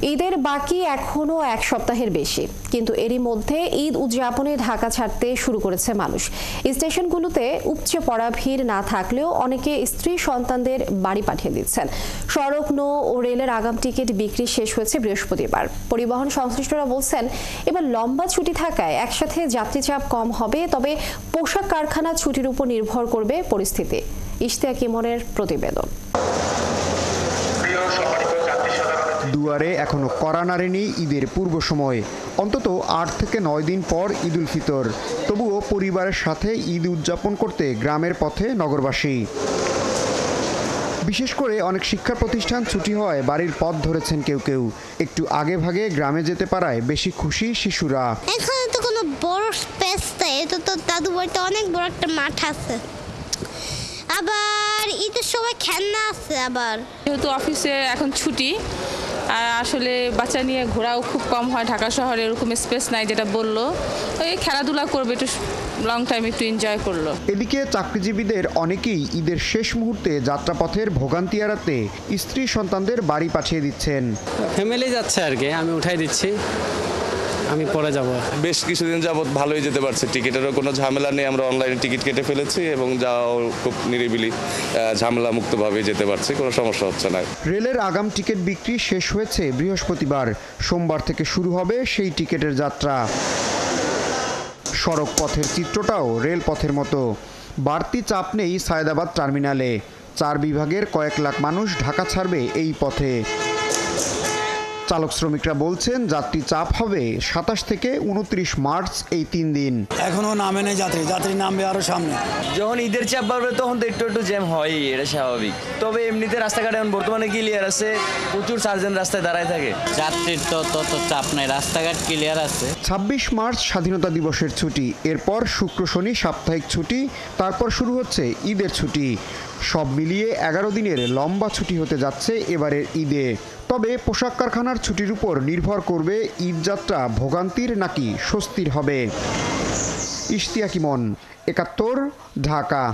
ঈদের বাকি এখনো এক সপ্তাহের বেশি, কিন্তু এরই মধ্যে ঈদ উদযাপনে ঢাকা ছাড়তে শুরু করেছে মানুষ। স্টেশনগুলোতে উপচে পড়া ভিড় না থাকলেও অনেকে স্ত্রী সন্তানদের বাড়ি পাঠিয়ে দিচ্ছেন। সড়ক নৌ ও রেলের আগাম টিকিট বিক্রি শেষ হয়েছে বৃহস্পতিবার। পরিবহন সংশ্লিষ্টরা বলছেন, এবার লম্বা ছুটি থাকায় একসাথে যাত্রী চাপ কম হবে, তবে পোশাক কারখানা ছুটির উপর নির্ভর করবে পরিস্থিতি। ইশতিয়াক ইমনের প্রতিবেদন। দুয়ারে এখনো কড়া নাড়েনি ঈদের পূর্ব সময়। অন্তত ৮ থেকে ৯ দিন পর ঈদ উল ফিতর। তবুও পরিবারের সাথে ঈদ উদযাপন করতে গ্রামের পথে নগরবাসী। বিশেষ করে অনেক শিক্ষা প্রতিষ্ঠান ছুটি হয় বাড়ির পথ ধরেছেন কেউ কেউ। একটু আগে ভাগে গ্রামে যেতে পারায় বেশি খুশি শিশুরা। এখানে তো কোনো বড় স্পেস নেই, এটা তো দাদু বাড়িতে অনেক বড় একটা মাঠ আছে, আবার ঈদের সময় খেলনা আছে। আবার যেহেতু অফিসে এখন ছুটি, আর আসলে বাচ্চা নিয়ে ঘোরাও খুব কম হয়, ঢাকা শহরে এরকম স্পেস নাই, যেটা বললো ওই খেলাধুলা করবে, একটু লং টাইম একটু এনজয় করলো। এদিকে চাকরিজীবীদের অনেকেই ঈদের শেষ মুহূর্তে যাত্রাপথের ভোগান্তি এড়াতে স্ত্রী সন্তানদের বাড়ি পাঠিয়ে দিচ্ছেন। ফ্যামিলি যাচ্ছে আর কি, আমি উঠাই দিচ্ছি, আমি পরে যাব। বেশ কিছুদিন যাবত ভালোই যেতে পারছে, টিকিটেরও কোনো ঝামেলা নেই। আমরা অনলাইনে টিকিট কেটে ফেলেছি এবং যাও খুব নিরিবিলি ঝামেলা মুক্তভাবে যেতে পারছি, কোনো সমস্যা হচ্ছে না। রেলের আগাম টিকিট বিক্রি শেষ হয়েছে বৃহস্পতিবার। সোমবার থেকে শুরু হবে সেই টিকিটের যাত্রা। সড়ক পথের চিত্রটাও রেলপথের মতো। বাড়তি চাপ নেই সায়েদাবাদ টার্মিনালে। 4 বিভাগের কয়েক লাখ মানুষ ঢাকা ছাড়বে এই পথে। চালক শ্রমিকরা বলছেন যাত্রী চাপ হবে 27 থেকে 29 মার্চ, এই 3 দিন। এখনো নামে নেই যাত্রী নামবে আরো সামনে। যখন ঈদের চাপ বাড়বে তখন তো একটু জ্যাম হয়, এটা স্বাভাবিক। তবে এমনিতে রাস্তাঘাট এখন বর্তমানে ক্লিয়ার আছে, প্রচুর সার্জেন্ট রাস্তায় দাঁড়ায় থাকে। যাত্রীর তো চাপ নাই, রাস্তাঘাট ক্লিয়ার আছে। 26 মার্চ স্বাধীনতা দিবসের ছুটি, এরপর শুক্র শনি সাপ্তাহিক ছুটি, তারপর শুরু হচ্ছে ঈদের ছুটি। সব মিলিয়ে 11 দিনের লম্বা ছুটি হতে যাচ্ছে এবারের ঈদে। তবে পোশাক কারখানার ছুটির উপর নির্ভর করবে ঈদযাত্রা ভোগান্তির নাকি স্বস্তির হবে। ইশতিয়াক ইমন, ৭১, ঢাকা।